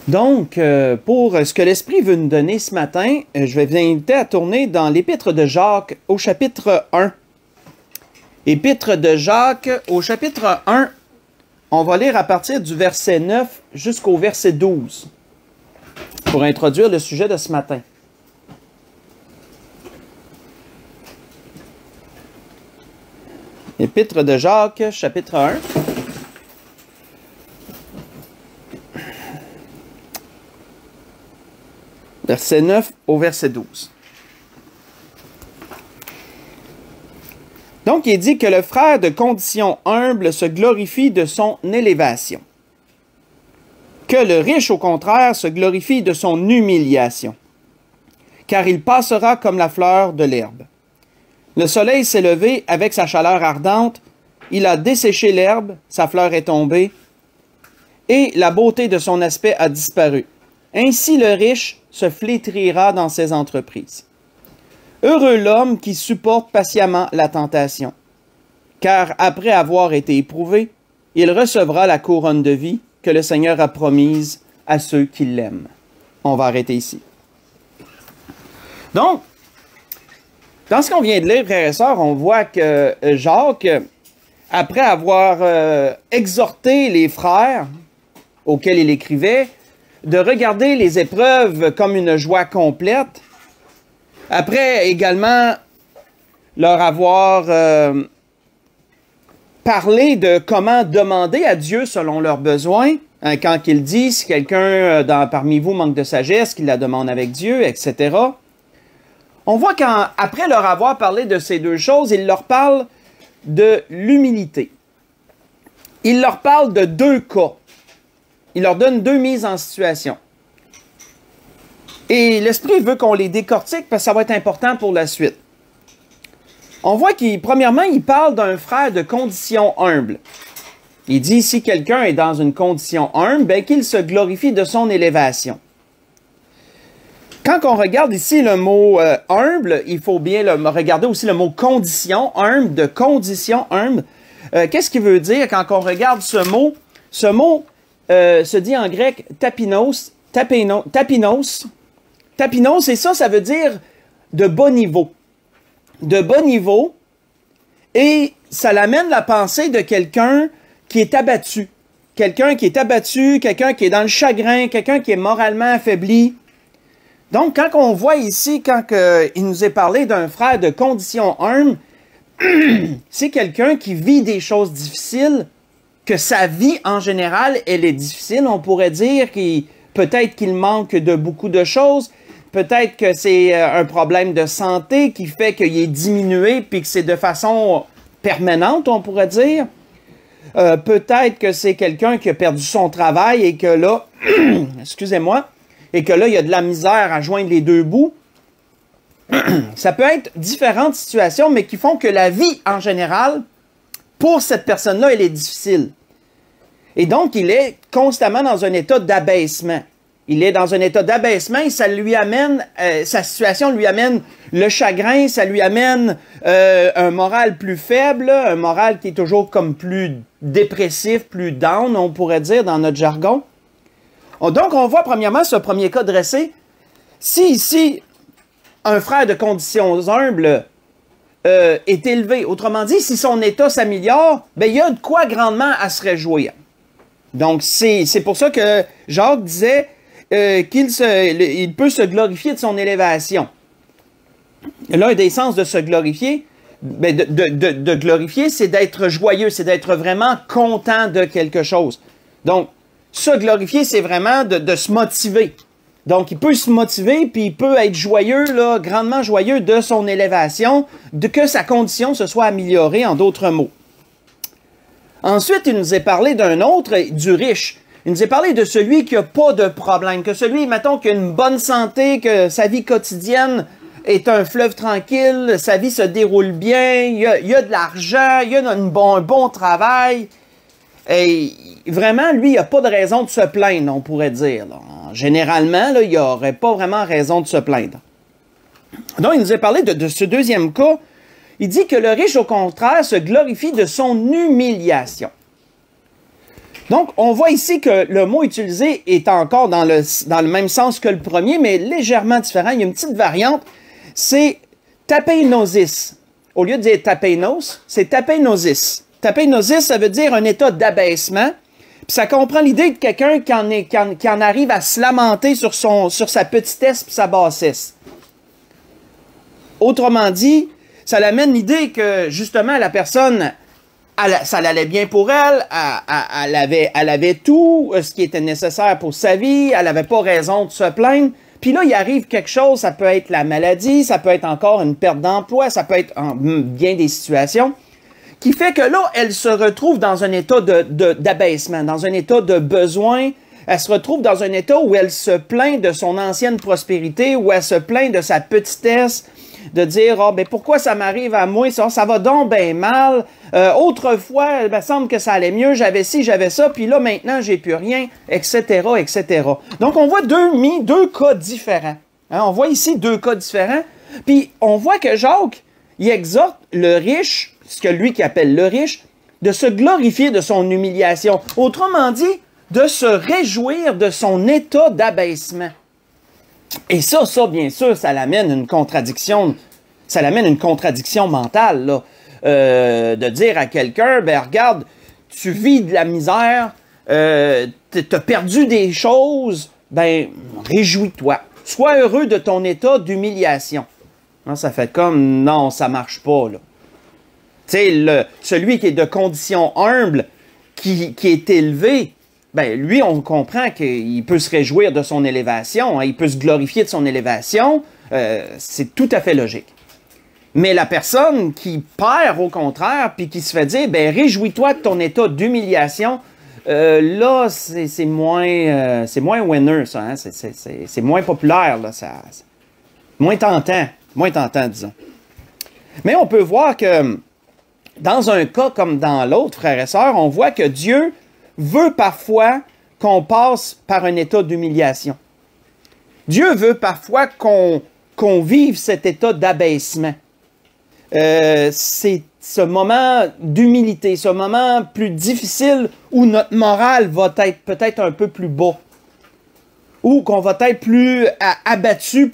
Donc, pour ce que l'Esprit veut nous donner ce matin, je vais vous inviter à tourner dans l'Épître de Jacques au chapitre 1. Épître de Jacques au chapitre 1, on va lire à partir du verset 9 jusqu'au verset 12 pour introduire le sujet de ce matin. Épître de Jacques, chapitre 1. Verset 9 au verset 12. Donc, il dit que le frère de condition humble se glorifie de son élévation, que le riche, au contraire, se glorifie de son humiliation, car il passera comme la fleur de l'herbe. Le soleil s'est levé avec sa chaleur ardente, il a desséché l'herbe, sa fleur est tombée, et la beauté de son aspect a disparu. Ainsi le riche se flétrira dans ses entreprises. Heureux l'homme qui supporte patiemment la tentation, car après avoir été éprouvé, il recevra la couronne de vie que le Seigneur a promise à ceux qui l'aiment. On va arrêter ici. Donc, dans ce qu'on vient de lire, frères et sœurs, on voit que Jacques, après avoir exhorté les frères auxquels il écrivait, de regarder les épreuves comme une joie complète, après également leur avoir parlé de comment demander à Dieu selon leurs besoins, hein, quand il dit, si quelqu'un parmi vous manque de sagesse, qu'il la demande avec Dieu, etc. On voit qu'après leur avoir parlé de ces deux choses, il leur parle de l'humilité. Il leur parle de deux cas. Il leur donne deux mises en situation. Et l'Esprit veut qu'on les décortique parce que ça va être important pour la suite. On voit premièrement, il parle d'un frère de condition humble. Il dit, si quelqu'un est dans une condition humble, ben, qu'il se glorifie de son élévation. Quand on regarde ici le mot humble, il faut bien regarder aussi le mot condition, humble, de condition humble. Qu'est-ce qu'il veut dire quand on regarde ce mot? Ce mot se dit en grec tapinos, tapinos, et ça veut dire de bas niveau. De bas niveau, et ça l'amène la pensée de quelqu'un qui est abattu. Quelqu'un qui est abattu, quelqu'un qui est dans le chagrin, quelqu'un qui est moralement affaibli. Donc, quand on voit ici, quand il nous est parlé d'un frère de condition humble, c'est quelqu'un qui vit des choses difficiles, que sa vie en général, elle est difficile. On pourrait dire peut-être qu'il manque de beaucoup de choses. Peut-être que c'est un problème de santé qui fait qu'il est diminué puis que c'est de façon permanente, on pourrait dire. Peut-être que c'est quelqu'un qui a perdu son travail et que là, excusez-moi, et que là, il y a de la misère à joindre les deux bouts. Ça peut être différentes situations, mais qui font que la vie en général, pour cette personne-là, elle est difficile. Et donc, il est constamment dans un état d'abaissement. Il est dans un état d'abaissement et ça lui amène, sa situation lui amène le chagrin, ça lui amène un moral plus faible, un moral qui est toujours comme plus dépressif, plus down, on pourrait dire dans notre jargon. Donc, on voit premièrement ce premier cas dressé. Si ici, un frère de conditions humbles est élevé, autrement dit, si son état s'améliore, ben, il y a de quoi grandement à se réjouir. Donc, c'est pour ça que Jacques disait qu'il peut se glorifier de son élévation. L'un des sens de se glorifier, ben de glorifier, c'est d'être joyeux, c'est d'être vraiment content de quelque chose. Donc, se glorifier, c'est vraiment de se motiver. Donc, il peut se motiver, puis il peut être joyeux, là, grandement joyeux de son élévation, de que sa condition se soit améliorée, en d'autres mots. Ensuite, il nous est parlé d'un autre, du riche. Il nous est parlé de celui qui n'a pas de problème, que celui, mettons, qui a une bonne santé, que sa vie quotidienne est un fleuve tranquille, sa vie se déroule bien, il y a de l'argent, il y a un bon travail. Et vraiment, lui, il n'a pas de raison de se plaindre, on pourrait dire. Là. Généralement, là, il n'aurait pas vraiment raison de se plaindre. Donc, il nous a parlé de ce deuxième cas. Il dit que le riche, au contraire, se glorifie de son humiliation. Donc, on voit ici que le mot utilisé est encore dans le même sens que le premier, mais légèrement différent. Il y a une petite variante. C'est tapeinosis. Au lieu de dire tapeinos, c'est tapeinosis. Tapeinosis, ça veut dire un état d'abaissement. Puis ça comprend l'idée de quelqu'un qui en arrive à se lamenter sur sa petitesse et sa bassesse. Autrement dit, ça l'amène l'idée que, justement, la personne, ça allait bien pour elle, elle avait tout ce qui était nécessaire pour sa vie, elle n'avait pas raison de se plaindre. Puis là, il arrive quelque chose, ça peut être la maladie, ça peut être encore une perte d'emploi, ça peut être bien des situations, qui fait que là, elle se retrouve dans un état d'abaissement, dans un état de besoin. Elle se retrouve dans un état où elle se plaint de son ancienne prospérité, où elle se plaint de sa petitesse, de dire « Ah, ben pourquoi ça m'arrive à moi? Ça va donc bien mal. Autrefois, il me semble que ça allait mieux, j'avais ci, j'avais ça, puis là, maintenant, j'ai plus rien, etc., etc. » Donc, on voit deux cas différents. Hein? On voit ici deux cas différents. Puis, on voit que Jacques, il exhorte le riche, ce que lui qui appelle le riche, de se glorifier de son humiliation. Autrement dit, de se réjouir de son état d'abaissement. Et ça, bien sûr, ça l'amène une contradiction. Ça l'amène une contradiction mentale, là. De dire à quelqu'un, ben regarde, tu vis de la misère, t'as perdu des choses, ben réjouis-toi. Sois heureux de ton état d'humiliation. Ça fait comme, non, ça marche pas, là. Tu sais, celui qui est de condition humble, qui est élevé, ben lui, on comprend qu'il peut se réjouir de son élévation, hein, il peut se glorifier de son élévation, c'est tout à fait logique. Mais la personne qui perd au contraire, puis qui se fait dire, ben réjouis-toi de ton état d'humiliation, là, c'est moins winner, ça, hein? C'est moins populaire, là, moins tentant, disons. Mais on peut voir que dans un cas comme dans l'autre, frères et sœurs, on voit que Dieu veut parfois qu'on passe par un état d'humiliation. Dieu veut parfois qu'on vive cet état d'abaissement. C'est ce moment d'humilité, ce moment plus difficile où notre morale va être peut-être un peu plus bas. Ou qu'on va être plus abattu,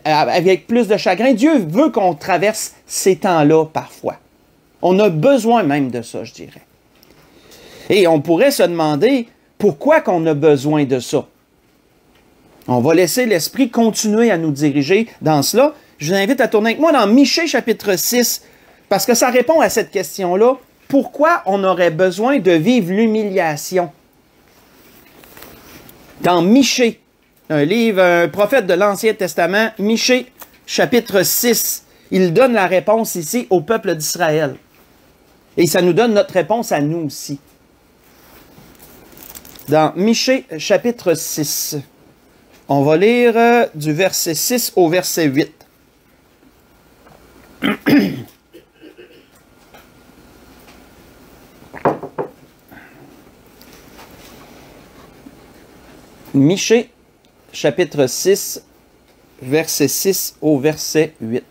avec plus de chagrin. Dieu veut qu'on traverse ces temps-là parfois. On a besoin même de ça, je dirais. Et on pourrait se demander pourquoi qu'on a besoin de ça. On va laisser l'Esprit continuer à nous diriger dans cela. Je vous invite à tourner avec moi dans Michée chapitre 6, parce que ça répond à cette question-là. Pourquoi on aurait besoin de vivre l'humiliation? Dans Michée, un prophète de l'Ancien Testament, Michée chapitre 6, il donne la réponse ici au peuple d'Israël. Et ça nous donne notre réponse à nous aussi. Dans Michée chapitre 6, on va lire du verset 6 au verset 8. Michée chapitre 6, verset 6 au verset 8.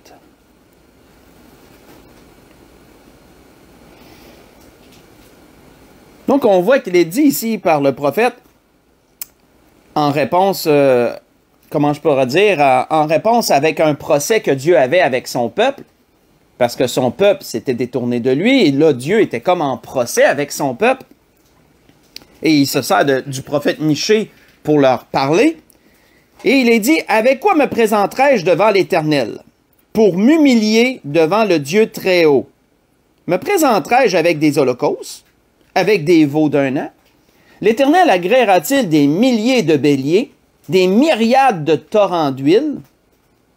Donc, on voit qu'il est dit ici par le prophète, en réponse, comment je pourrais dire, en réponse avec un procès que Dieu avait avec son peuple, parce que son peuple s'était détourné de lui, et là, Dieu était comme en procès avec son peuple, et il se sert du prophète Michée pour leur parler, et il est dit, « Avec quoi me présenterai-je devant l'Éternel, pour m'humilier devant le Dieu très haut? Me présenterai-je avec des holocaustes, avec des veaux d'un an? L'Éternel agréera-t-il des milliers de béliers, des myriades de torrents d'huile?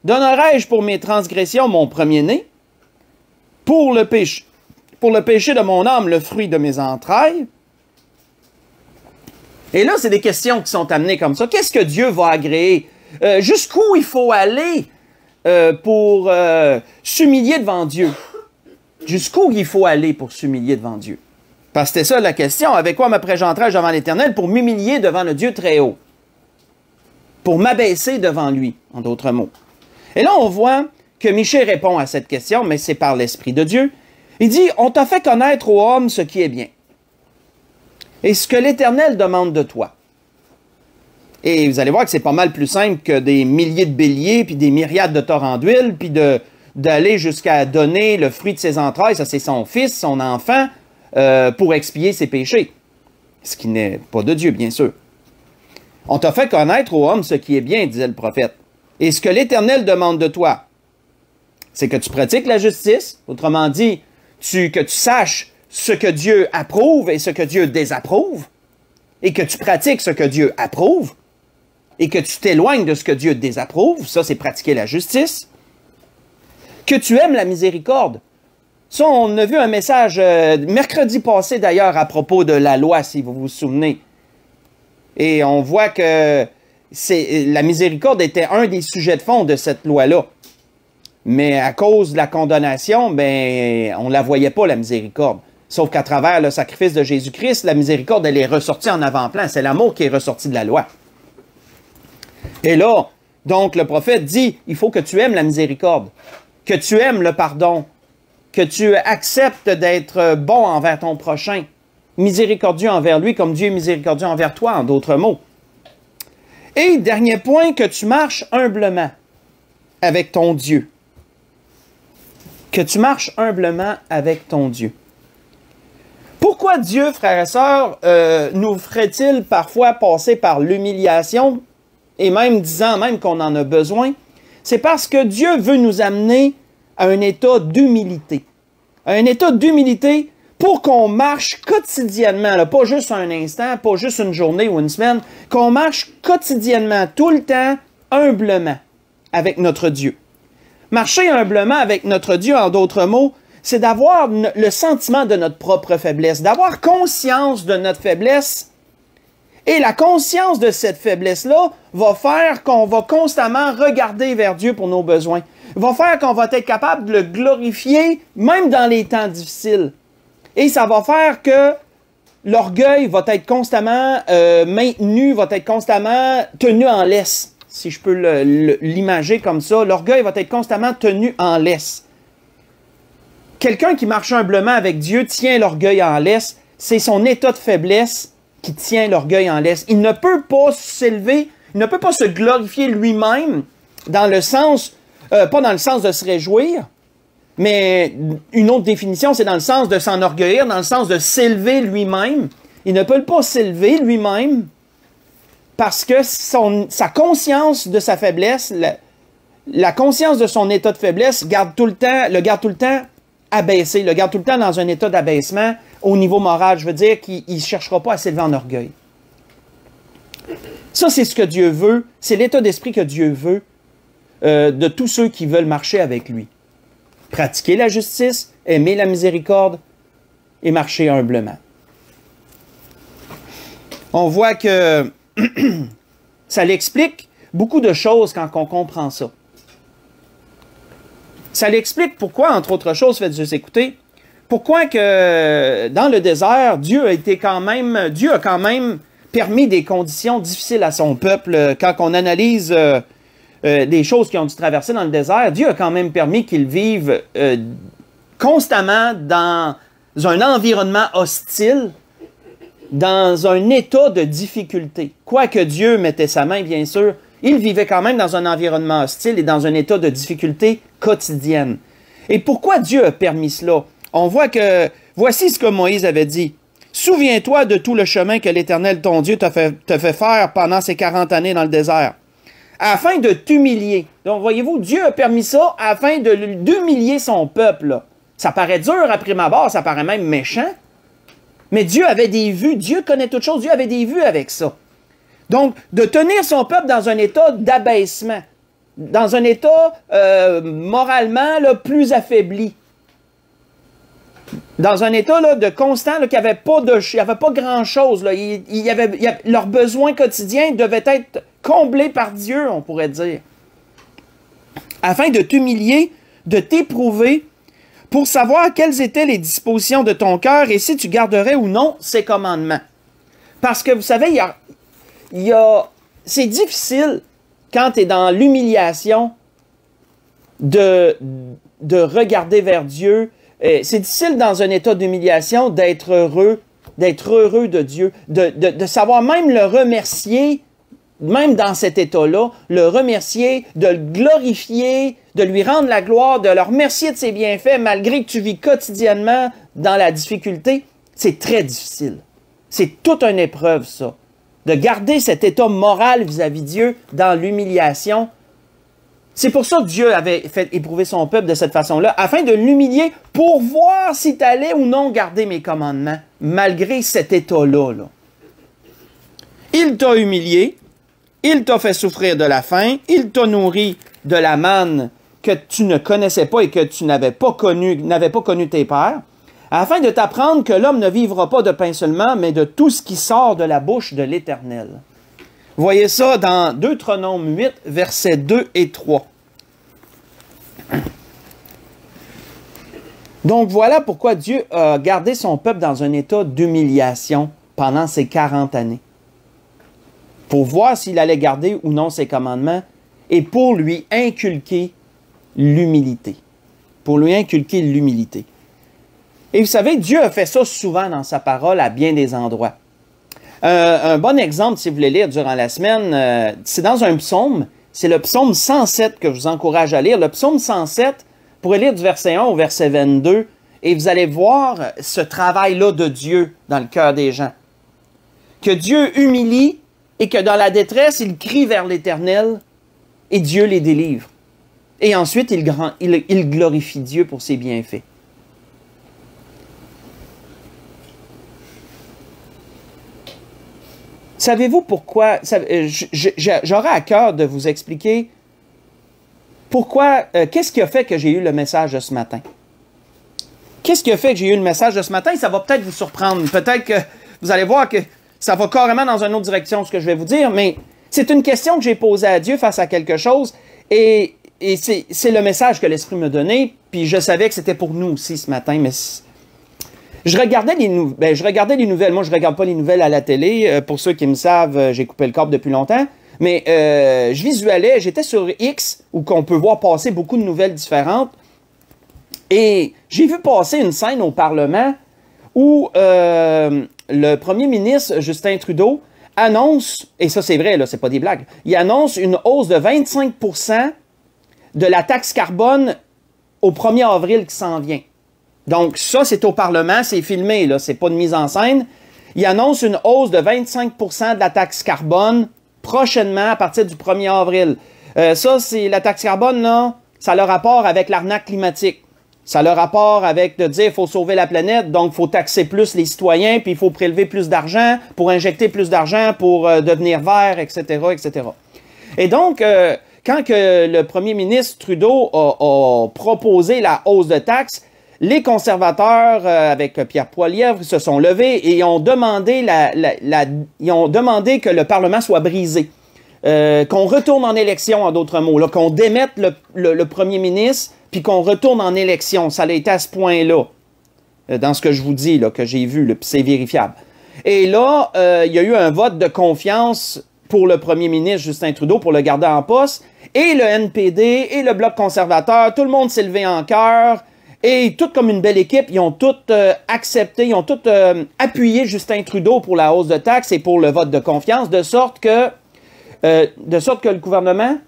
Donnerai-je pour mes transgressions mon premier-né? Pour le péché de mon âme, le fruit de mes entrailles? » Et là, c'est des questions qui sont amenées comme ça. Qu'est-ce que Dieu va agréer? Jusqu'où il faut aller pour s'humilier devant Dieu? Jusqu'où il faut aller pour s'humilier devant Dieu? Parce que c'était ça la question. Avec quoi me présenterai-je devant l'Éternel pour m'humilier devant le Dieu très haut? Pour m'abaisser devant lui, en d'autres mots. Et là, on voit que Michée répond à cette question, mais c'est par l'Esprit de Dieu. Il dit, « On t'a fait connaître, ô homme, ce qui est bien. et ce que l'Éternel demande de toi. Et vous allez voir que c'est pas mal plus simple que des milliers de béliers, puis des myriades de torrents d'huile, puis d'aller jusqu'à donner le fruit de ses entrailles, ça c'est son fils, son enfant, pour expier ses péchés. Ce qui n'est pas de Dieu, bien sûr. On t'a fait connaître, ô homme, ce qui est bien, disait le prophète. Et ce que l'Éternel demande de toi, c'est que tu pratiques la justice, autrement dit, que tu saches ce que Dieu approuve et ce que Dieu désapprouve, et que tu pratiques ce que Dieu approuve, et que tu t'éloignes de ce que Dieu désapprouve, ça c'est pratiquer la justice, que tu aimes la miséricorde. Ça, on a vu un message mercredi passé d'ailleurs à propos de la loi, si vous vous souvenez. Et on voit que la miséricorde était un des sujets de fond de cette loi-là. Mais à cause de la condamnation, ben, on ne la voyait pas, la miséricorde. Sauf qu'à travers le sacrifice de Jésus-Christ, la miséricorde, elle est ressortie en avant-plan. C'est l'amour qui est ressorti de la loi. Et là, donc, le prophète dit, il faut que tu aimes la miséricorde, que tu aimes le pardon, que tu acceptes d'être bon envers ton prochain, miséricordieux envers lui, comme Dieu est miséricordieux envers toi, en d'autres mots. Et dernier point, que tu marches humblement avec ton Dieu. Que tu marches humblement avec ton Dieu. Pourquoi Dieu, frères et sœurs, nous ferait-il parfois passer par l'humiliation, et même disant même qu'on en a besoin? C'est parce que Dieu veut nous amener à un état d'humilité. Un état d'humilité pour qu'on marche quotidiennement, là, pas juste un instant, pas juste une journée ou une semaine, qu'on marche quotidiennement, tout le temps, humblement avec notre Dieu. Marcher humblement avec notre Dieu, en d'autres mots, c'est d'avoir le sentiment de notre propre faiblesse, d'avoir conscience de notre faiblesse. Et la conscience de cette faiblesse-là va faire qu'on va constamment regarder vers Dieu pour nos besoins. Va faire qu'on va être capable de le glorifier, même dans les temps difficiles. Et ça va faire que l'orgueil va être constamment maintenu, va être constamment tenu en laisse. Si je peux l'imager comme ça, l'orgueil va être constamment tenu en laisse. Quelqu'un qui marche humblement avec Dieu tient l'orgueil en laisse. C'est son état de faiblesse qui tient l'orgueil en laisse. Il ne peut pas s'élever, il ne peut pas se glorifier lui-même dans le sens, pas dans le sens de se réjouir, mais une autre définition, c'est dans le sens de s'enorgueillir, dans le sens de s'élever lui-même. Il ne peut pas s'élever lui-même parce que sa conscience de sa faiblesse, la conscience de son état de faiblesse, le garde tout le temps abaissé, le garde tout le temps dans un état d'abaissement au niveau moral. Je veux dire qu'il ne cherchera pas à s'élever en orgueil. Ça, c'est ce que Dieu veut. C'est l'état d'esprit que Dieu veut de tous ceux qui veulent marcher avec lui. Pratiquer la justice, aimer la miséricorde et marcher humblement. On voit que ça l'explique beaucoup de choses quand on comprend ça. Ça l'explique pourquoi, entre autres choses, faites juste écouter, pourquoi que dans le désert, Dieu a quand même permis des conditions difficiles à son peuple. Quand on analyse des choses qui ont dû traverser dans le désert, Dieu a quand même permis qu'ils vivent constamment dans un environnement hostile, dans un état de difficulté. Quoique Dieu mettait sa main, bien sûr, il vivait quand même dans un environnement hostile et dans un état de difficulté quotidienne. Et pourquoi Dieu a permis cela? On voit que, voici ce que Moïse avait dit. « Souviens-toi de tout le chemin que l'Éternel, ton Dieu, te fait faire pendant ces 40 années dans le désert, afin de t'humilier. » Donc, voyez-vous, Dieu a permis ça afin d'humilier son peuple. Là. Ça paraît dur à prime abord, ça paraît même méchant. Mais Dieu avait des vues, Dieu connaît toutes choses, Dieu avait des vues avec ça. Donc, de tenir son peuple dans un état d'abaissement, dans un état moralement là, plus affaibli, dans un état là, de constant, là, qu'il n'y avait pas grand-chose. Leurs besoins quotidiens devaient être comblés par Dieu, on pourrait dire. Afin de t'humilier, de t'éprouver, pour savoir quelles étaient les dispositions de ton cœur et si tu garderais ou non ses commandements. Parce que, vous savez, c'est difficile, quand tu es dans l'humiliation, de regarder vers Dieu. C'est difficile, dans un état d'humiliation, d'être heureux, d'être heureux de Dieu, de savoir même le remercier, même dans cet état-là, le remercier, de le glorifier, de lui rendre la gloire, de le remercier de ses bienfaits, malgré que tu vis quotidiennement dans la difficulté, c'est très difficile. C'est toute une épreuve, ça. De garder cet état moral vis-à-vis de Dieu dans l'humiliation. C'est pour ça que Dieu avait fait éprouver son peuple de cette façon-là, afin de l'humilier pour voir si tu allais ou non garder mes commandements, malgré cet état-là. Là. Il t'a humilié, il t'a fait souffrir de la faim, il t'a nourri de la manne que tu ne connaissais pas et que tu n'avais pas connu tes pères, afin de t'apprendre que l'homme ne vivra pas de pain seulement, mais de tout ce qui sort de la bouche de l'Éternel. Vous voyez ça dans Deutéronome 8, versets 2 et 3. Donc voilà pourquoi Dieu a gardé son peuple dans un état d'humiliation pendant ces 40 années. Pour voir s'il allait garder ou non ses commandements et pour lui inculquer l'humilité. Pour lui inculquer l'humilité. Et vous savez, Dieu a fait ça souvent dans sa parole à bien des endroits. Un bon exemple, si vous voulez lire durant la semaine, c'est dans un psaume. C'est le psaume 107 que je vous encourage à lire. Le psaume 107, vous pourrez lire du verset 1 au verset 22, et vous allez voir ce travail-là de Dieu dans le cœur des gens. Que Dieu humilie et que dans la détresse, il crie vers l'Éternel et Dieu les délivre. Et ensuite, il glorifie Dieu pour ses bienfaits. Savez-vous pourquoi? J'aurais à cœur de vous expliquer pourquoi, qu'est-ce qui a fait que j'ai eu le message de ce matin? Qu'est-ce qui a fait que j'ai eu le message de ce matin? Ça va peut-être vous surprendre. Peut-être que vous allez voir que ça va carrément dans une autre direction, ce que je vais vous dire, mais c'est une question que j'ai posée à Dieu face à quelque chose, et c'est le message que l'Esprit m'a donné, puis je savais que c'était pour nous aussi ce matin, mais je regardais les nouvelles. Moi, je ne regarde pas les nouvelles à la télé. Pour ceux qui me savent, j'ai coupé le câble depuis longtemps. Mais je visualisais, j'étais sur X, où on peut voir passer beaucoup de nouvelles différentes. Et j'ai vu passer une scène au Parlement où le premier ministre, Justin Trudeau, annonce, et ça c'est vrai, là, c'est pas des blagues, il annonce une hausse de 25% de la taxe carbone au 1er avril qui s'en vient. Donc, ça, c'est au Parlement, c'est filmé, là, c'est pas de mise en scène. Il annonce une hausse de 25% de la taxe carbone prochainement à partir du 1er avril. Ça, c'est la taxe carbone, là, ça a le rapport avec l'arnaque climatique. Ça a le rapport avec de dire qu'il faut sauver la planète, donc il faut taxer plus les citoyens, puis il faut prélever plus d'argent pour injecter plus d'argent pour devenir vert, etc., etc. Et donc, quand que le premier ministre Trudeau a proposé la hausse de taxes, les conservateurs, avec Pierre Poilievre, se sont levés et ont demandé, ils ont demandé que le Parlement soit brisé. Qu'on retourne en élection, en d'autres mots, qu'on démette le premier ministre, puis qu'on retourne en élection. Ça a été à ce point-là, dans ce que je vous dis, là, que j'ai vu, puis c'est vérifiable. Et là, il y a eu un vote de confiance pour le premier ministre Justin Trudeau, pour le garder en poste, et le NPD, et le Bloc conservateur, tout le monde s'est levé en chœur, et tout comme une belle équipe, ils ont tous accepté, ils ont tous appuyé Justin Trudeau pour la hausse de taxes et pour le vote de confiance, de sorte que le gouvernement...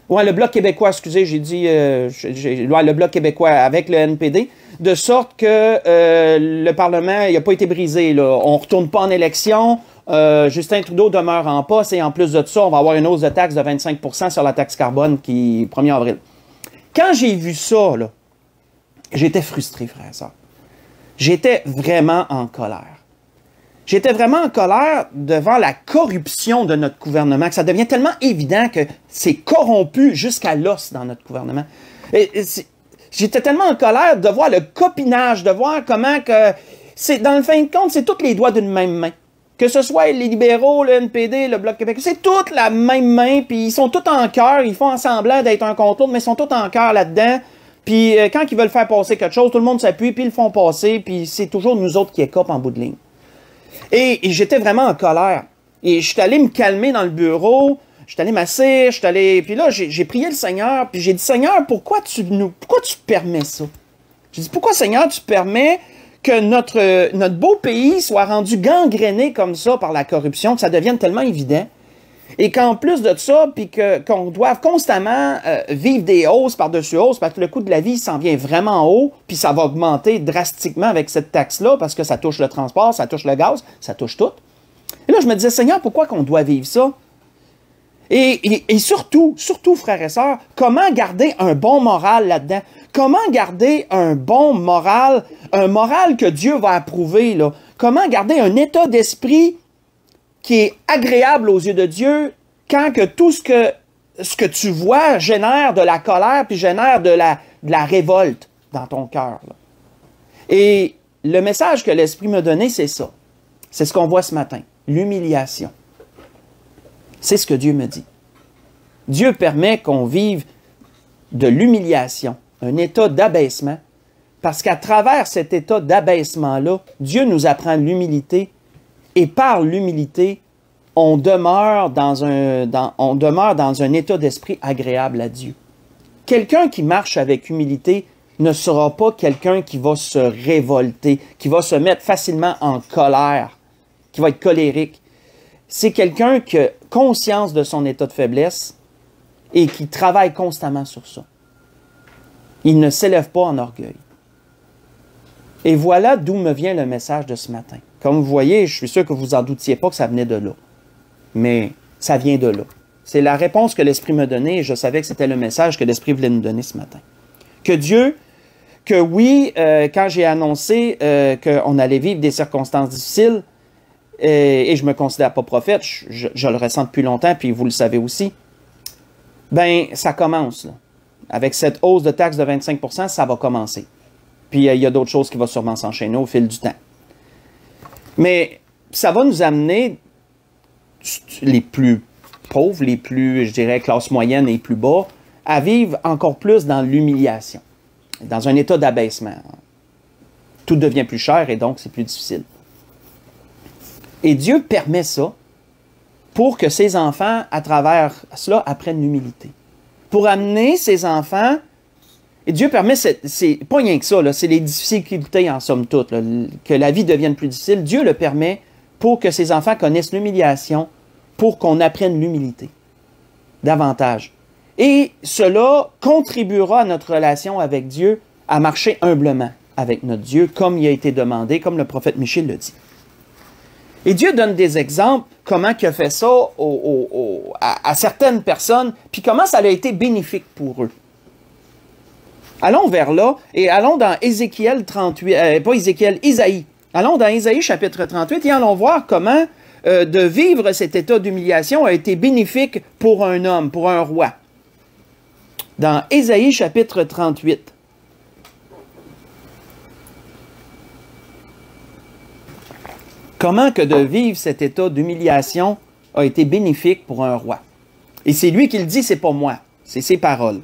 Ouais, le Bloc québécois, excusez, j'ai dit... le Bloc québécois avec le NPD, de sorte que le Parlement, il n'a pas été brisé, là. On ne retourne pas en élection, Justin Trudeau demeure en poste, et en plus de ça, on va avoir une hausse de taxe de 25% sur la taxe carbone qui est 1er avril. Quand j'ai vu ça, là, j'étais frustré, frère et sœur. J'étais vraiment en colère. J'étais vraiment en colère devant la corruption de notre gouvernement, que ça devient tellement évident que c'est corrompu jusqu'à l'os dans notre gouvernement. J'étais tellement en colère de voir le copinage, de voir comment que... dans le fin de compte, c'est tous les doigts d'une même main. Que ce soit les libéraux, le NPD, le Bloc québécois, c'est toute la même main, puis ils sont tous en cœur, ils font semblant d'être un contre l'autre, mais ils sont tous en cœur là-dedans. Puis quand ils veulent faire passer quelque chose, tout le monde s'appuie, puis ils le font passer, puis c'est toujours nous autres qui écopent en bout de ligne. Et j'étais vraiment en colère. Et je suis allé me calmer dans le bureau, je suis allé m'asseoir, puis là, j'ai prié le Seigneur, puis j'ai dit, Seigneur, pourquoi tu permets ça? J'ai dit, pourquoi, Seigneur, tu permets que notre beau pays soit rendu gangréné comme ça par la corruption, que ça devienne tellement évident, et qu'en plus de ça, puis qu'on doive constamment vivre des hausses par-dessus hausses, parce que le coût de la vie s'en vient vraiment haut, puis ça va augmenter drastiquement avec cette taxe-là, parce que ça touche le transport, ça touche le gaz, ça touche tout. Et là, je me disais, Seigneur, pourquoi qu'on doit vivre ça? Et surtout, frères et sœurs, comment garder un bon moral là-dedans? Comment garder un bon moral, un moral que Dieu va approuver, là? Comment garder un état d'esprit qui est agréable aux yeux de Dieu quand que tout ce que tu vois génère de la colère puis génère de la révolte dans ton cœur, là? Et le message que l'Esprit m'a donné, c'est ça. C'est ce qu'on voit ce matin, l'humiliation. C'est ce que Dieu me dit. Dieu permet qu'on vive de l'humiliation, un état d'abaissement, parce qu'à travers cet état d'abaissement-là, Dieu nous apprend l'humilité, et par l'humilité, on demeure dans un état d'esprit agréable à Dieu. Quelqu'un qui marche avec humilité ne sera pas quelqu'un qui va se révolter, qui va se mettre facilement en colère, qui va être colérique. C'est quelqu'un qui a conscience de son état de faiblesse et qui travaille constamment sur ça. Il ne s'élève pas en orgueil. Et voilà d'où me vient le message de ce matin. Comme vous voyez, je suis sûr que vous en doutiez pas que ça venait de là. Mais ça vient de là. C'est la réponse que l'Esprit m'a donnée et je savais que c'était le message que l'Esprit voulait nous donner ce matin. Que oui, quand j'ai annoncé qu'on allait vivre des circonstances difficiles, et je ne me considère pas prophète, je le ressens depuis longtemps, puis vous le savez aussi, ben ça commence, là. Avec cette hausse de taxe de 25 %, ça va commencer. Puis il y a d'autres choses qui vont sûrement s'enchaîner au fil du temps. Mais ça va nous amener, les plus pauvres, les plus, je dirais, classe moyenne et plus bas, à vivre encore plus dans l'humiliation, dans un état d'abaissement. Tout devient plus cher et donc c'est plus difficile. Et Dieu permet ça pour que ses enfants, à travers cela, apprennent l'humilité. Pour amener ses enfants, et Dieu permet, c'est pas rien que ça, c'est les difficultés en somme toute, là, que la vie devienne plus difficile. Dieu le permet pour que ses enfants connaissent l'humiliation, pour qu'on apprenne l'humilité davantage. Et cela contribuera à notre relation avec Dieu à marcher humblement avec notre Dieu, comme il a été demandé, comme le prophète Michée le dit. Et Dieu donne des exemples, comment il a fait ça à certaines personnes, puis comment ça a été bénéfique pour eux. Allons vers là, et allons dans Ézéchiel 38, pas Ézéchiel, Isaïe. Allons dans Isaïe chapitre 38, et allons voir comment de vivre cet état d'humiliation a été bénéfique pour un homme, pour un roi. Dans Ésaïe chapitre 38. Comment que de vivre cet état d'humiliation a été bénéfique pour un roi. Et c'est lui qui le dit, c'est pas moi. C'est ses paroles.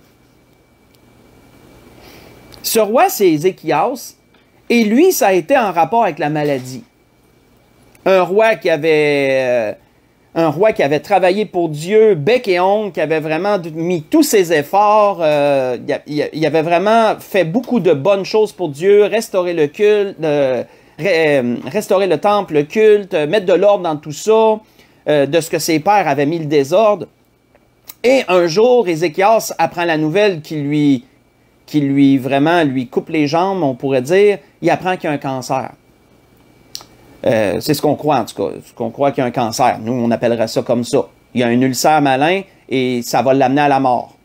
Ce roi, c'est Ézéchias, et lui, ça a été en rapport avec la maladie. Un roi qui avait travaillé pour Dieu, bec et ongles, qui avait vraiment mis tous ses efforts, il avait vraiment fait beaucoup de bonnes choses pour Dieu, restaurer le culte, restaurer le temple, le culte, mettre de l'ordre dans tout ça, de ce que ses pères avaient mis le désordre. Et un jour, Ézéchias apprend la nouvelle qui lui coupe les jambes, on pourrait dire, il apprend qu'il y a un cancer. C'est ce qu'on croit, en tout cas. Ce qu'on croit qu'il y a un cancer. Nous, on appellerait ça comme ça. Il y a un ulcère malin et ça va l'amener à la mort.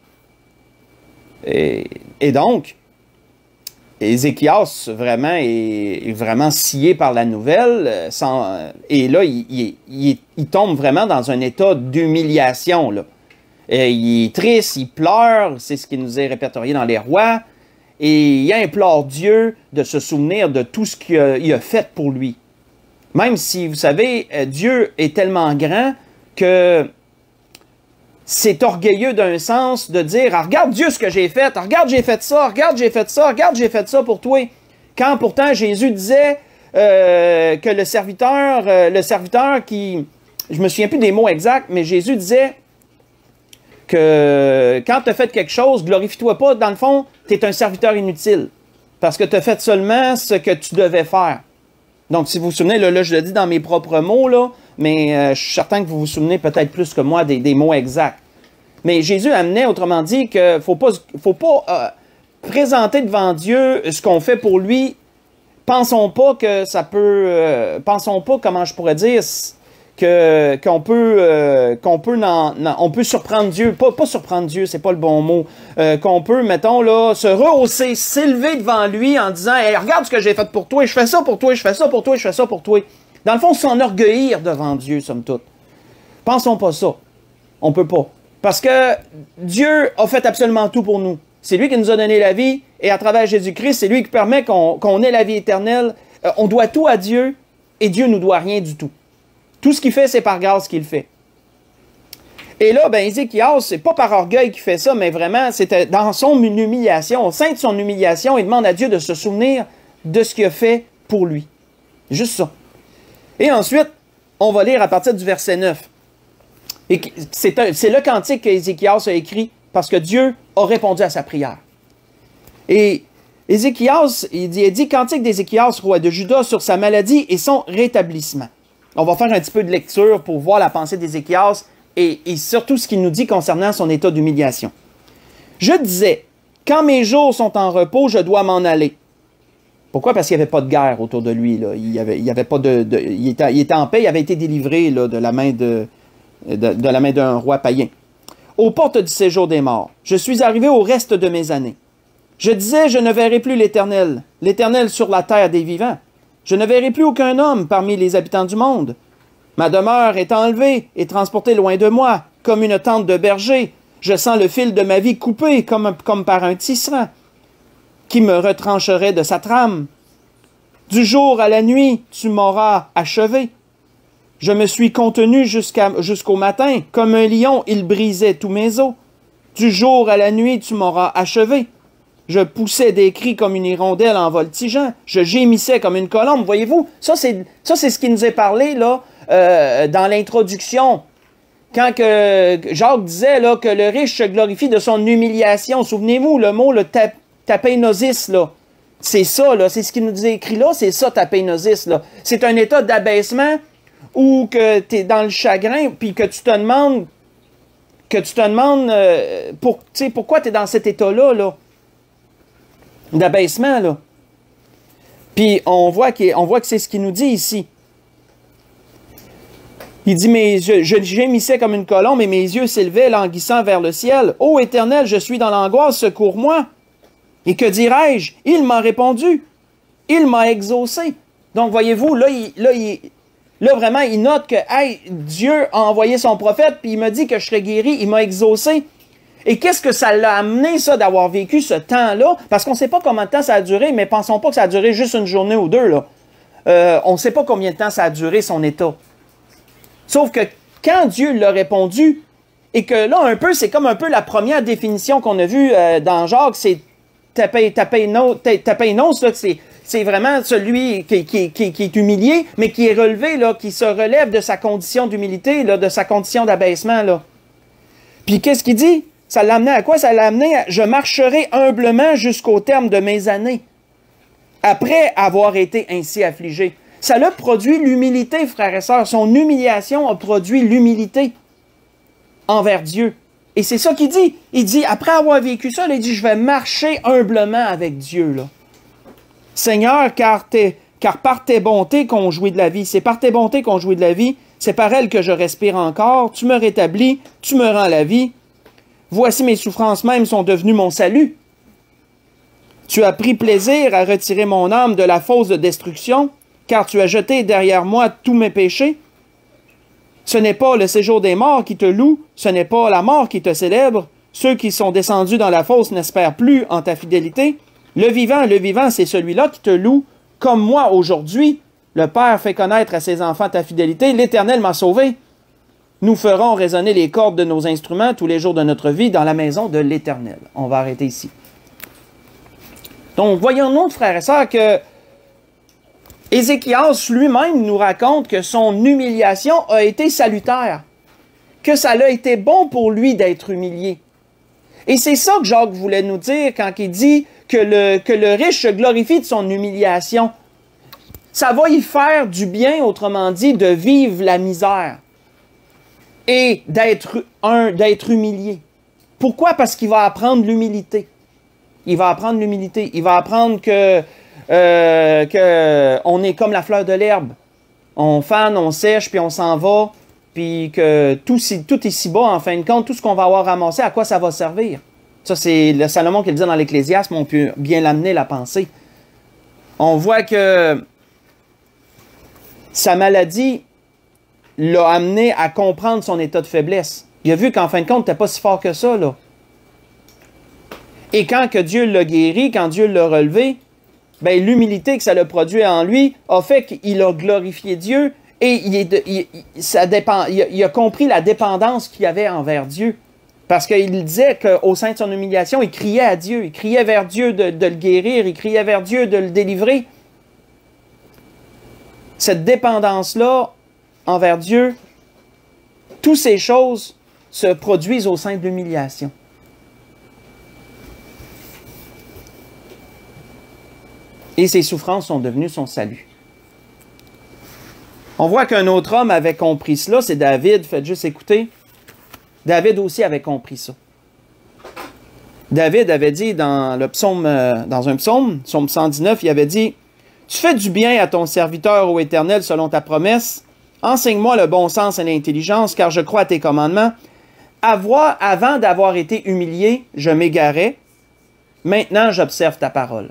Et donc, Ézéchias vraiment est vraiment scié par la nouvelle. Et là, il tombe vraiment dans un état d'humiliation, là. Il est triste, il pleure, c'est ce qui nous est répertorié dans les rois, et il implore Dieu de se souvenir de tout ce qu'il a fait pour lui. Même si, vous savez, Dieu est tellement grand que c'est orgueilleux d'un sens de dire « Regarde Dieu ce que j'ai fait, regarde j'ai fait ça, regarde j'ai fait ça, regarde j'ai fait ça pour toi ». Quand pourtant Jésus disait que le serviteur qui... Je me souviens plus des mots exacts, mais Jésus disait que quand tu as fait quelque chose, glorifie-toi pas, dans le fond, tu es un serviteur inutile. parce que tu as fait seulement ce que tu devais faire. Donc, si vous vous souvenez, là je le dis dans mes propres mots, là, mais je suis certain que vous vous souvenez peut-être plus que moi des mots exacts. Mais Jésus amenait, autrement dit, qu'il ne faut pas présenter devant Dieu ce qu'on fait pour lui. Pensons pas que ça peut... pensons pas, comment je pourrais dire, qu'on peut surprendre Dieu. Pas surprendre Dieu, c'est pas le bon mot. Qu'on peut, mettons, là, se rehausser, s'élever devant lui en disant « Hey, regarde ce que j'ai fait pour toi, je fais ça pour toi, je fais ça pour toi, je fais ça pour toi. » Dans le fond, s'enorgueillir devant Dieu, somme toute. Pensons pas ça. On peut pas. Parce que Dieu a fait absolument tout pour nous. C'est lui qui nous a donné la vie, et à travers Jésus-Christ, c'est lui qui permet qu'on ait la vie éternelle. On doit tout à Dieu, et Dieu ne nous doit rien du tout. Tout ce qu'il fait, c'est par grâce qu'il fait. Et là, ben, Ézéchias, c'est pas par orgueil qu'il fait ça, mais vraiment, c'était dans son humiliation, au sein de son humiliation, il demande à Dieu de se souvenir de ce qu'il a fait pour lui. Juste ça. Et ensuite, on va lire à partir du verset 9. Et c'est le cantique qu'Ézéchias a écrit parce que Dieu a répondu à sa prière. Et Ézéchias, il dit cantique d'Ézéchias, roi de Juda, sur sa maladie et son rétablissement. On va faire un petit peu de lecture pour voir la pensée d'Ézéchias et surtout ce qu'il nous dit concernant son état d'humiliation. Je disais, quand mes jours sont en repos, je dois m'en aller. Pourquoi? Parce qu'il n'y avait pas de guerre autour de lui. Là. Il était en paix, il avait été délivré là, de la main d'un roi païen. Aux portes du séjour des morts, je suis arrivé au reste de mes années. Je disais, je ne verrai plus l'Éternel, l'Éternel sur la terre des vivants. Je ne verrai plus aucun homme parmi les habitants du monde. Ma demeure est enlevée et transportée loin de moi, comme une tente de berger. Je sens le fil de ma vie coupé comme par un tisserand, qui me retrancherait de sa trame. Du jour à la nuit, tu m'auras achevé. Je me suis contenu jusqu'au matin. Comme un lion, il brisait tous mes os. Du jour à la nuit, tu m'auras achevé. Je poussais des cris comme une hirondelle en voltigeant. Je gémissais comme une colombe. Voyez-vous, ça c'est ce qui nous est parlé là, dans l'introduction. Quand Jacques disait là, que le riche se glorifie de son humiliation. Souvenez-vous, le mot, le tapeinosis, là. C'est ça, là. C'est ce qui nous est écrit là. C'est ça, tapeinosis, là. C'est un état d'abaissement ou que tu es dans le chagrin, puis que tu te demandes, pourquoi tu es dans cet état-là, là, d'abaissement, là. Puis on voit que c'est ce qu'il nous dit ici. Il dit, mais je gémissais comme une colombe et mes yeux s'élevaient languissant vers le ciel. Ô Éternel, je suis dans l'angoisse, secours-moi. Et que dirais-je? Il m'a répondu. Il m'a exaucé. Donc, voyez-vous, là, vraiment, il note que hey, Dieu a envoyé son prophète, puis il m'a dit que je serais guéri, il m'a exaucé. Et qu'est-ce que ça l'a amené, ça, d'avoir vécu ce temps-là? Parce qu'on ne sait pas combien de temps ça a duré, mais pensons pas que ça a duré juste une journée ou deux, là. On ne sait pas combien de temps ça a duré, son état. Sauf que quand Dieu l'a répondu, et que là, un peu, c'est comme un peu la première définition qu'on a vue dans Jacques, c'est tapeinos, là, c'est vraiment celui qui est humilié, mais qui est relevé, là, qui se relève de sa condition d'humilité, là, de sa condition d'abaissement, là. Puis qu'est-ce qu'il dit? Ça l'a amené à quoi? Ça l'a amené à « Je marcherai humblement jusqu'au terme de mes années, après avoir été ainsi affligé. » Ça l'a produit l'humilité, frères et sœurs. Son humiliation a produit l'humilité envers Dieu. Et c'est ça qu'il dit. Il dit, après avoir vécu ça, il dit, je vais marcher humblement avec Dieu, là. Seigneur, car par tes bontés qu'on jouit de la vie. C'est par tes bontés qu'on jouit de la vie. C'est par elles que je respire encore. Tu me rétablis, tu me rends la vie. Voici mes souffrances même sont devenues mon salut. Tu as pris plaisir à retirer mon âme de la fosse de destruction, car tu as jeté derrière moi tous mes péchés. Ce n'est pas le séjour des morts qui te loue, ce n'est pas la mort qui te célèbre. Ceux qui sont descendus dans la fosse n'espèrent plus en ta fidélité. Le vivant, c'est celui-là qui te loue, comme moi aujourd'hui. Le Père fait connaître à ses enfants ta fidélité. L'Éternel m'a sauvé. Nous ferons résonner les cordes de nos instruments tous les jours de notre vie dans la maison de l'Éternel. On va arrêter ici. Donc, voyons-nous, frères et sœurs, que Ézéchias lui-même nous raconte que son humiliation a été salutaire, que ça a été bon pour lui d'être humilié. Et c'est ça que Jacques voulait nous dire quand il dit que le riche se glorifie de son humiliation. Ça va y faire du bien, autrement dit, de vivre la misère et d'être humilié. Pourquoi? Parce qu'il va apprendre l'humilité. Il va apprendre l'humilité. Il va apprendre que on est comme la fleur de l'herbe. On fane, on sèche, puis on s'en va, puis que tout est si bas, en fin de compte, tout ce qu'on va avoir ramassé, à quoi ça va servir? Ça, c'est le Salomon qui le dit dans l'Ecclésiaste, mais on peut bien l'amener, la pensée. On voit que sa maladie l'a amené à comprendre son état de faiblesse. Il a vu qu'en fin de compte, il n'était pas si fort que ça, là. Et quand que Dieu l'a guéri, quand Dieu l'a relevé, ben, l'humilité que ça a produit en lui a fait qu'il a glorifié Dieu et il a compris la dépendance qu'il avait envers Dieu. Parce qu'il disait qu'au sein de son humiliation, il criait à Dieu, il criait vers Dieu de le guérir, il criait vers Dieu de le délivrer. Cette dépendance-là envers Dieu, toutes ces choses se produisent au sein de l'humiliation. Et ses souffrances sont devenues son salut. On voit qu'un autre homme avait compris cela, c'est David, faites juste écouter. David aussi avait compris ça. David avait dit dans un psaume 119, il avait dit « Tu fais du bien à ton serviteur, ô Éternel, selon ta promesse. Enseigne-moi le bon sens et l'intelligence, car je crois à tes commandements. Avant d'avoir été humilié, je m'égarais. Maintenant, j'observe ta parole.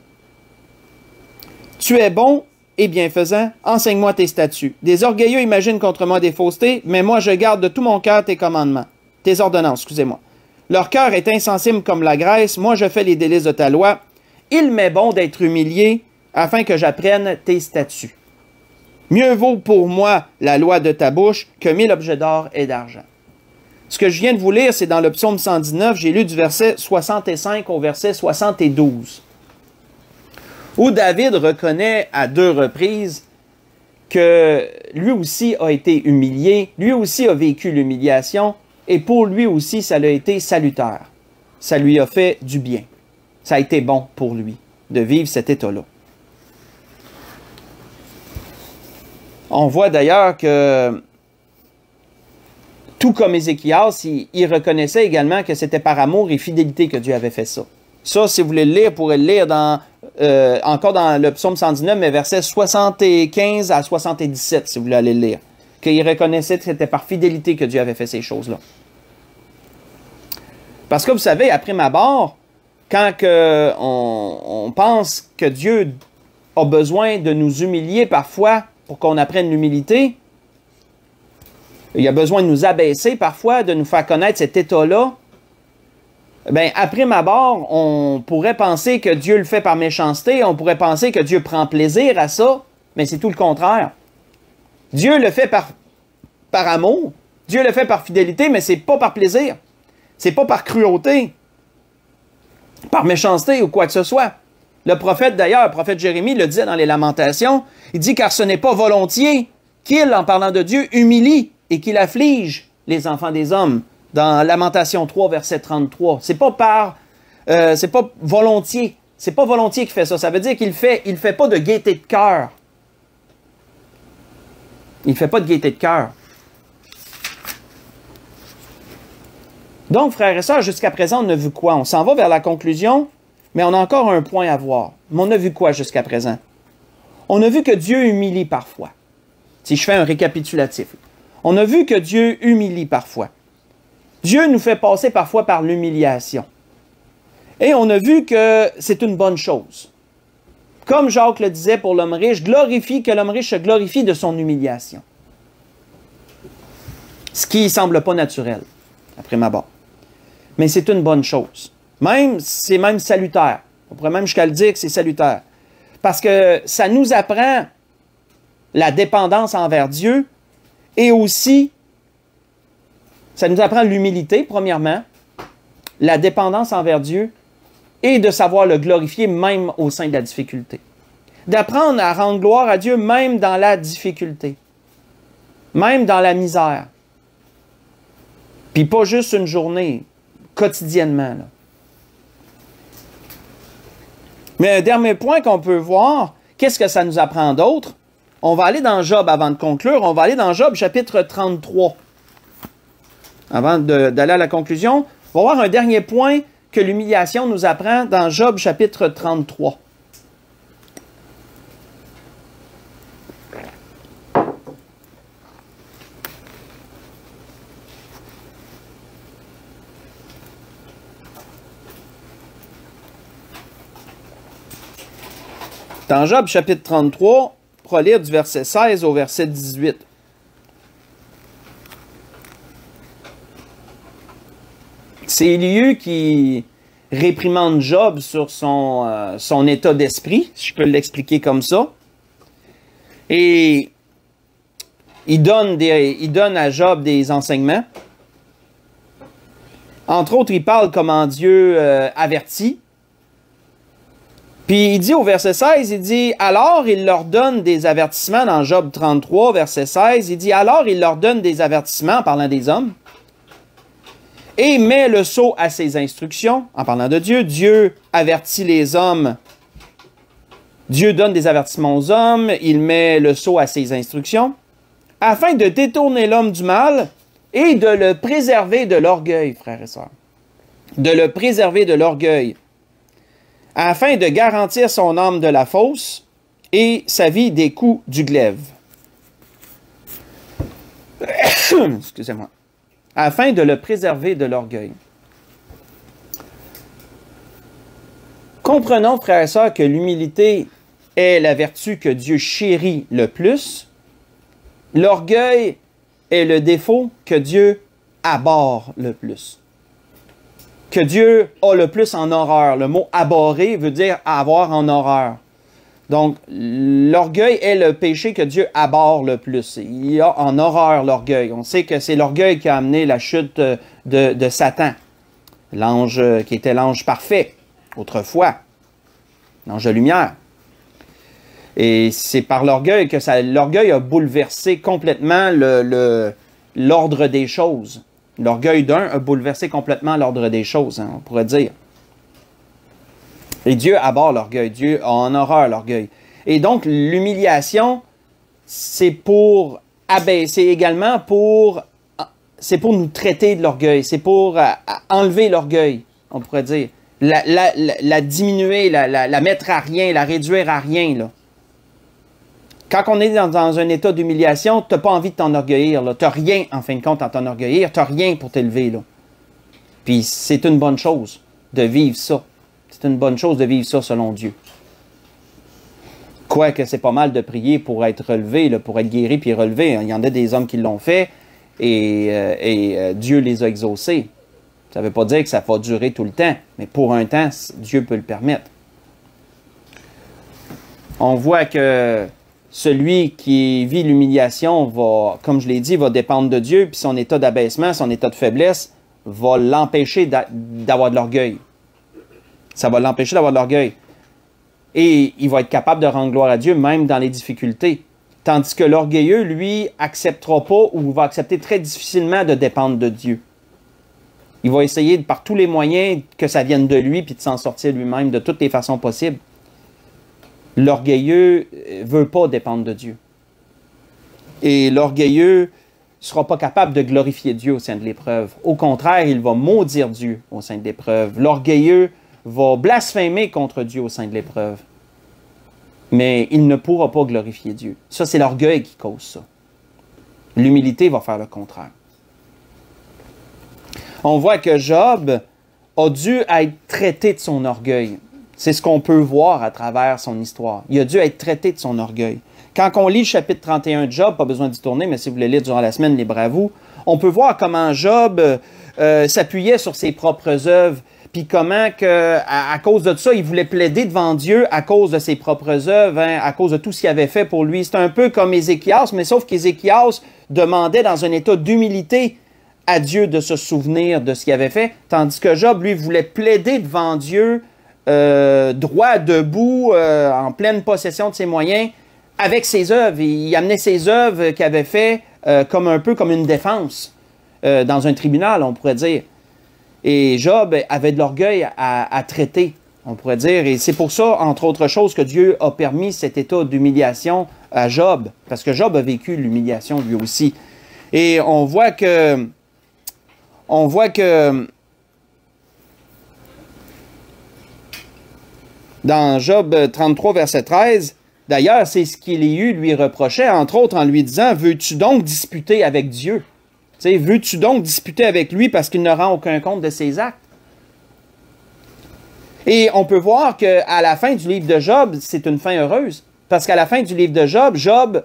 Tu es bon et bienfaisant, enseigne-moi tes statuts. Des orgueilleux imaginent contre moi des faussetés, mais moi je garde de tout mon cœur tes commandements, tes ordonnances, excusez-moi. Leur cœur est insensible comme la graisse, moi je fais les délices de ta loi. Il m'est bon d'être humilié, afin que j'apprenne tes statuts. Mieux vaut pour moi la loi de ta bouche que 1000 objets d'or et d'argent. » Ce que je viens de vous lire, c'est dans le psaume 119, j'ai lu du verset 65 au verset 72. Où David reconnaît à 2 reprises que lui aussi a été humilié, lui aussi a vécu l'humiliation, et pour lui aussi, ça a été salutaire. Ça lui a fait du bien. Ça a été bon pour lui de vivre cet état-là. On voit d'ailleurs que, tout comme Ézéchias, il reconnaissait également que c'était par amour et fidélité que Dieu avait fait ça. Ça, si vous voulez le lire, vous pourrez le lire encore dans le psaume 119, mais versets 75 à 77, si vous voulez aller le lire. Qu'il reconnaissait que c'était par fidélité que Dieu avait fait ces choses-là. Parce que vous savez, après ma abord, quand on pense que Dieu a besoin de nous humilier parfois pour qu'on apprenne l'humilité, il a besoin de nous abaisser parfois, de nous faire connaître cet état-là, bien, après ma abord, on pourrait penser que Dieu le fait par méchanceté, on pourrait penser que Dieu prend plaisir à ça, mais c'est tout le contraire. Dieu le fait par amour, Dieu le fait par fidélité, mais c'est pas par plaisir. C'est pas par cruauté, par méchanceté ou quoi que ce soit. Le prophète d'ailleurs, le prophète Jérémie le disait dans les Lamentations, il dit « Car ce n'est pas volontiers qu'il, en parlant de Dieu, humilie et qu'il afflige les enfants des hommes. » Dans Lamentation 3, verset 33. C'est pas volontiers. C'est pas volontiers qu'il fait ça. Ça veut dire qu'il fait pas de gaieté de cœur. Il fait pas de gaieté de cœur. Donc, frères et sœurs, jusqu'à présent, on a vu quoi? On s'en va vers la conclusion, mais on a encore un point à voir. Mais on a vu quoi jusqu'à présent? On a vu que Dieu humilie parfois. Si je fais un récapitulatif. On a vu que Dieu humilie parfois. Dieu nous fait passer parfois par l'humiliation. Et on a vu que c'est une bonne chose. Comme Jacques le disait pour l'homme riche, que l'homme riche se glorifie de son humiliation. Ce qui ne semble pas naturel, après ma barre. Mais c'est une bonne chose. C'est même salutaire. On pourrait même jusqu'à le dire que c'est salutaire. Parce que ça nous apprend la dépendance envers Dieu et aussi ça nous apprend l'humilité, premièrement, la dépendance envers Dieu et de savoir le glorifier même au sein de la difficulté. D'apprendre à rendre gloire à Dieu même dans la difficulté, même dans la misère. Puis pas juste une journée, quotidiennement. Là. Mais un dernier point qu'on peut voir, qu'est-ce que ça nous apprend d'autre? On va aller dans Job avant de conclure. On va aller dans Job chapitre 33. Avant d'aller à la conclusion, on va voir un dernier point que l'humiliation nous apprend dans Job chapitre 33. Dans Job chapitre 33, on va lire du verset 16 au verset 18. C'est Élihu qui réprimande Job sur son état d'esprit, si je peux l'expliquer comme ça. Et il donne à Job des enseignements. Entre autres, il parle comment Dieu avertit. Puis il dit au verset 16, il dit « Alors il leur donne des avertissements » dans Job 33, verset 16. Il dit « Alors il leur donne des avertissements » en parlant des hommes. Et met le sceau à ses instructions, en parlant de Dieu. Dieu avertit les hommes. Dieu donne des avertissements aux hommes. Il met le sceau à ses instructions, afin de détourner l'homme du mal et de le préserver de l'orgueil, frères et sœurs. De le préserver de l'orgueil, afin de garantir son âme de la fausse et sa vie des coups du glaive. Excusez-moi. Afin de le préserver de l'orgueil. Comprenons, frères et sœurs, que l'humilité est la vertu que Dieu chérit le plus. L'orgueil est le défaut que Dieu abhorre le plus. Que Dieu a le plus en horreur. Le mot « abhorrer » veut dire « avoir en horreur ». Donc, l'orgueil est le péché que Dieu abhorre le plus. Il a en horreur l'orgueil. On sait que c'est l'orgueil qui a amené la chute de Satan, l'ange qui était l'ange parfait, autrefois, l'ange de lumière. Et c'est par l'orgueil que l'orgueil a bouleversé complètement l'ordre des choses. L'orgueil d'un a bouleversé complètement l'ordre des choses, hein, on pourrait dire. Et Dieu abhorre l'orgueil. Dieu a en horreur l'orgueil. Et donc, l'humiliation, c'est pour abaisser également c'est pour nous traiter de l'orgueil. C'est pour enlever l'orgueil, on pourrait dire. La diminuer, la mettre à rien, la réduire à rien, là. Quand on est dans un état d'humiliation, tu n'as pas envie de t'enorgueillir. Tu n'as rien, en fin de compte, à t'enorgueillir. Tu n'as rien pour t'élever, là. Puis c'est une bonne chose de vivre ça. C'est une bonne chose de vivre ça selon Dieu. Quoique c'est pas mal de prier pour être relevé, là, pour être guéri puis relevé. Il y en a des hommes qui l'ont fait et Dieu les a exaucés. Ça ne veut pas dire que ça va durer tout le temps, mais pour un temps, Dieu peut le permettre. On voit que celui qui vit l'humiliation va, comme je l'ai dit, va dépendre de Dieu, puis son état d'abaissement, son état de faiblesse va l'empêcher d'avoir de l'orgueil. Ça va l'empêcher d'avoir de l'orgueil. Et il va être capable de rendre gloire à Dieu, même dans les difficultés. Tandis que l'orgueilleux, lui, acceptera pas ou va accepter très difficilement de dépendre de Dieu. Il va essayer par tous les moyens que ça vienne de lui, puis de s'en sortir lui-même de toutes les façons possibles. L'orgueilleux ne veut pas dépendre de Dieu. Et l'orgueilleux ne sera pas capable de glorifier Dieu au sein de l'épreuve. Au contraire, il va maudire Dieu au sein de l'épreuve. L'orgueilleux va blasphémer contre Dieu au sein de l'épreuve. Mais il ne pourra pas glorifier Dieu. Ça, c'est l'orgueil qui cause ça. L'humilité va faire le contraire. On voit que Job a dû être traité de son orgueil. C'est ce qu'on peut voir à travers son histoire. Il a dû être traité de son orgueil. Quand on lit le chapitre 31 de Job, pas besoin d'y tourner, mais si vous voulez lire durant la semaine, libre à vous, on peut voir comment Job s'appuyait sur ses propres œuvres, puis comment à cause de ça, il voulait plaider devant Dieu à cause de ses propres œuvres, hein, à cause de tout ce qu'il avait fait pour lui. C'est un peu comme Ézéchias, mais sauf qu'Ézéchias demandait dans un état d'humilité à Dieu de se souvenir de ce qu'il avait fait, tandis que Job, lui, voulait plaider devant Dieu droit, debout, en pleine possession de ses moyens, avec ses œuvres. Il amenait ses œuvres qu'il avait fait comme un peu comme une défense dans un tribunal, on pourrait dire. Et Job avait de l'orgueil à traiter. on pourrait dire. Et c'est pour ça, entre autres choses, que Dieu a permis cet état d'humiliation à Job, parce que Job a vécu l'humiliation lui aussi. Et on voit que dans Job 33, verset 13, d'ailleurs, c'est ce qu'Élihu lui reprochait, entre autres en lui disant, « Veux-tu donc disputer avec Dieu? » Tu sais, veux-tu donc disputer avec lui parce qu'il ne rend aucun compte de ses actes? Et on peut voir qu'à la fin du livre de Job, c'est une fin heureuse. Parce qu'à la fin du livre de Job, Job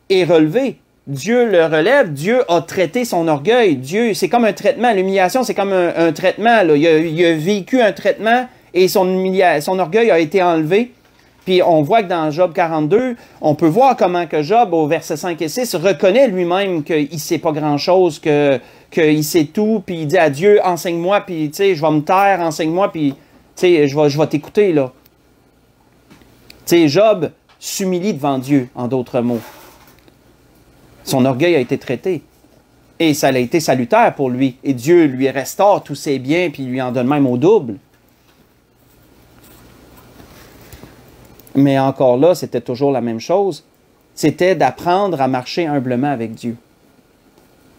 est relevé. Dieu le relève. Dieu a traité son orgueil. Dieu, c'est comme un traitement. L'humiliation, c'est comme un traitement. Là. Il a vécu un traitement et son orgueil a été enlevé. Puis on voit que dans Job 42, on peut voir comment que Job, au verset 5 et 6, reconnaît lui-même qu'il ne sait pas grand-chose, qu'il sait tout, puis il dit à Dieu, enseigne-moi, puis tu sais, je vais me taire, enseigne-moi, puis tu sais, je vais t'écouter, là. Tu sais, Job s'humilie devant Dieu, en d'autres mots. Son orgueil a été traité. Et ça a été salutaire pour lui. Et Dieu lui restaure tous ses biens, puis lui en donne même au double. Mais encore là, c'était toujours la même chose. C'était d'apprendre à marcher humblement avec Dieu.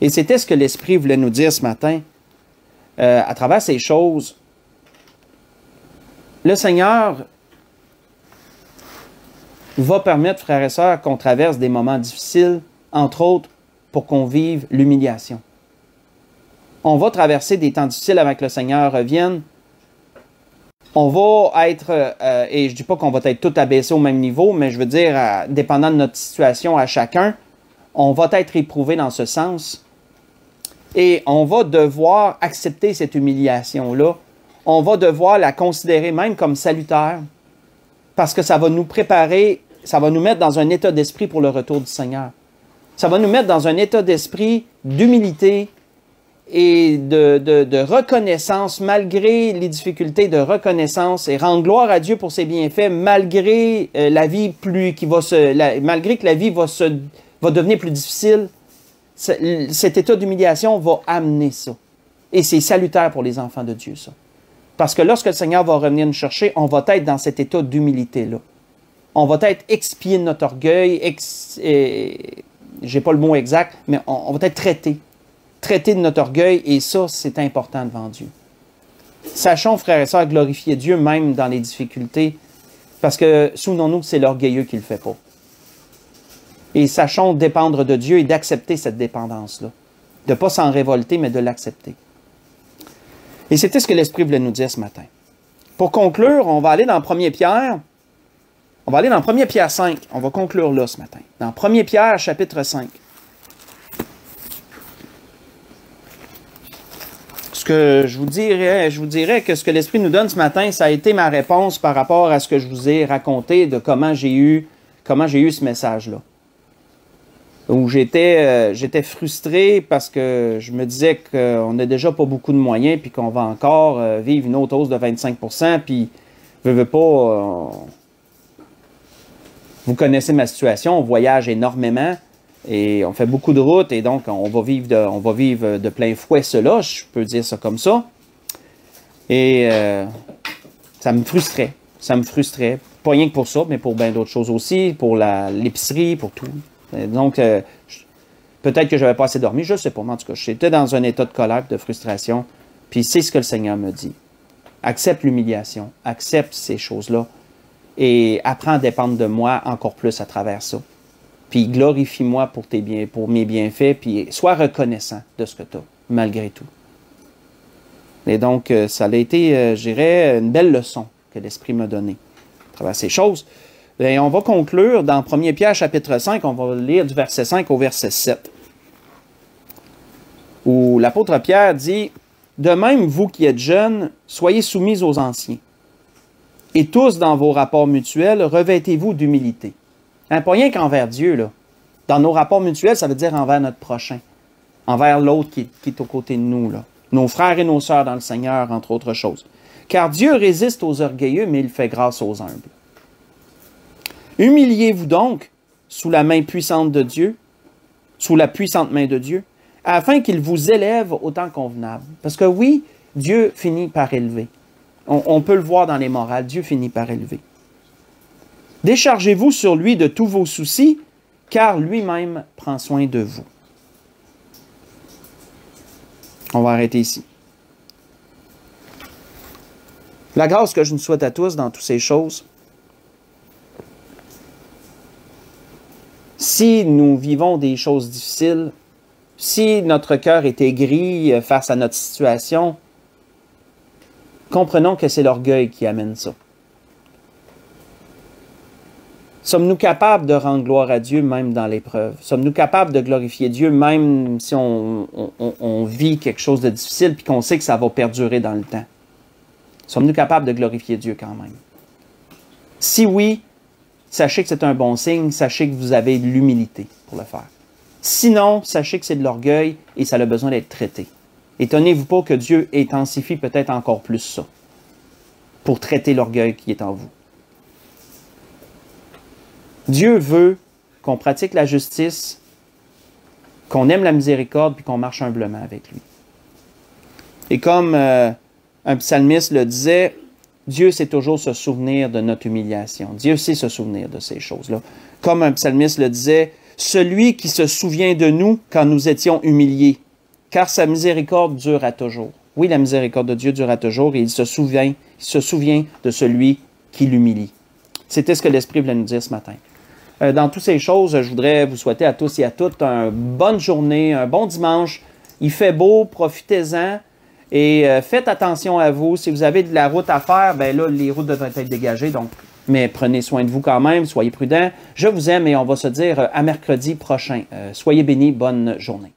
Et c'était ce que l'Esprit voulait nous dire ce matin. À travers ces choses, le Seigneur va permettre, frères et sœurs, qu'on traverse des moments difficiles, entre autres, pour qu'on vive l'humiliation. On va traverser des temps difficiles avant que le Seigneur revienne. On va être, et je ne dis pas qu'on va être tous abaissés au même niveau, mais je veux dire, dépendant de notre situation à chacun, on va être éprouvé dans ce sens. Et on va devoir accepter cette humiliation-là. On va devoir la considérer même comme salutaire, parce que ça va nous préparer, ça va nous mettre dans un état d'esprit pour le retour du Seigneur. Ça va nous mettre dans un état d'esprit d'humilité et de reconnaissance, malgré les difficultés de reconnaissance, et rendre gloire à Dieu pour ses bienfaits, malgré malgré que la vie va devenir plus difficile. Cet état d'humiliation va amener ça. Et c'est salutaire pour les enfants de Dieu, ça. Parce que lorsque le Seigneur va revenir nous chercher, on va être dans cet état d'humilité-là. On va être expié de notre orgueil, j'ai pas le mot exact, mais on va être traité de notre orgueil, et ça, c'est important devant Dieu. Sachons, frères et sœurs, glorifier Dieu même dans les difficultés, parce que souvenons-nous que c'est l'orgueilleux qui ne le fait pas. Et sachons dépendre de Dieu et d'accepter cette dépendance-là. De ne pas s'en révolter, mais de l'accepter. Et c'était ce que l'Esprit voulait nous dire ce matin. Pour conclure, on va aller dans 1 Pierre. On va aller dans 1 Pierre 5. On va conclure là ce matin. Dans 1 Pierre, chapitre 5. Ce que je vous dirais que ce que l'Esprit nous donne ce matin, ça a été ma réponse par rapport à ce que je vous ai raconté de comment j'ai eu ce message-là. Où j'étais frustré parce que je me disais qu'on n'a déjà pas beaucoup de moyens, puis qu'on va encore vivre une autre hausse de 25%, puis veux pas... vous connaissez ma situation, on voyage énormément, et on fait beaucoup de routes, et donc on va vivre de plein fouet cela, je peux dire ça comme ça. Et ça me frustrait. Pas rien que pour ça, mais pour bien d'autres choses aussi, pour l'épicerie, pour tout. Donc, peut-être que je n'avais pas assez dormi, je ne sais pas, mais en tout cas, j'étais dans un état de colère, de frustration, puis c'est ce que le Seigneur me dit. Accepte l'humiliation, accepte ces choses-là, et apprends à dépendre de moi encore plus à travers ça. Puis glorifie-moi pour mes bienfaits, puis sois reconnaissant de ce que tu as, malgré tout. Et donc, ça a été, je dirais, une belle leçon que l'Esprit m'a donnée à travers ces choses. Et on va conclure dans 1 Pierre chapitre 5, on va lire du verset 5 au verset 7. Où l'apôtre Pierre dit « De même, vous qui êtes jeunes, soyez soumis aux anciens. Et tous, dans vos rapports mutuels, revêtez-vous d'humilité. » Pas rien qu'envers Dieu, là. Dans nos rapports mutuels, ça veut dire envers notre prochain. Envers l'autre qui est aux côtés de nous, là. Nos frères et nos sœurs dans le Seigneur, entre autres choses. Car Dieu résiste aux orgueilleux, mais il fait grâce aux humbles. Humiliez-vous donc sous la main puissante de Dieu, sous la puissante main de Dieu, afin qu'il vous élève au temps convenable. Parce que oui, Dieu finit par élever. On peut le voir dans les morales. Dieu finit par élever. Déchargez-vous sur lui de tous vos soucis, car lui-même prend soin de vous. On va arrêter ici. La grâce que je nous souhaite à tous dans toutes ces choses, si nous vivons des choses difficiles, si notre cœur est aigri face à notre situation, comprenons que c'est l'orgueil qui amène ça. Sommes-nous capables de rendre gloire à Dieu même dans l'épreuve? Sommes-nous capables de glorifier Dieu même si on vit quelque chose de difficile et qu'on sait que ça va perdurer dans le temps? Sommes-nous capables de glorifier Dieu quand même? Si oui, sachez que c'est un bon signe, sachez que vous avez de l'humilité pour le faire. Sinon, sachez que c'est de l'orgueil et ça a besoin d'être traité. Étonnez-vous pas que Dieu intensifie peut-être encore plus ça pour traiter l'orgueil qui est en vous. Dieu veut qu'on pratique la justice, qu'on aime la miséricorde puis qu'on marche humblement avec lui. Et comme un psalmiste le disait, Dieu sait toujours se souvenir de notre humiliation. Dieu sait se souvenir de ces choses-là. Comme un psalmiste le disait, « Celui qui se souvient de nous quand nous étions humiliés, car sa miséricorde dure à toujours. » Oui, la miséricorde de Dieu dure à toujours et il se souvient de celui qui l'humilie. C'était ce que l'Esprit voulait nous dire ce matin. Dans toutes ces choses, je voudrais vous souhaiter à tous et à toutes une bonne journée, un bon dimanche. Il fait beau, profitez-en. Et faites attention à vous. Si vous avez de la route à faire, ben là, les routes devraient être dégagées. Donc, mais prenez soin de vous quand même. Soyez prudents. Je vous aime et on va se dire à mercredi prochain. Soyez bénis. Bonne journée.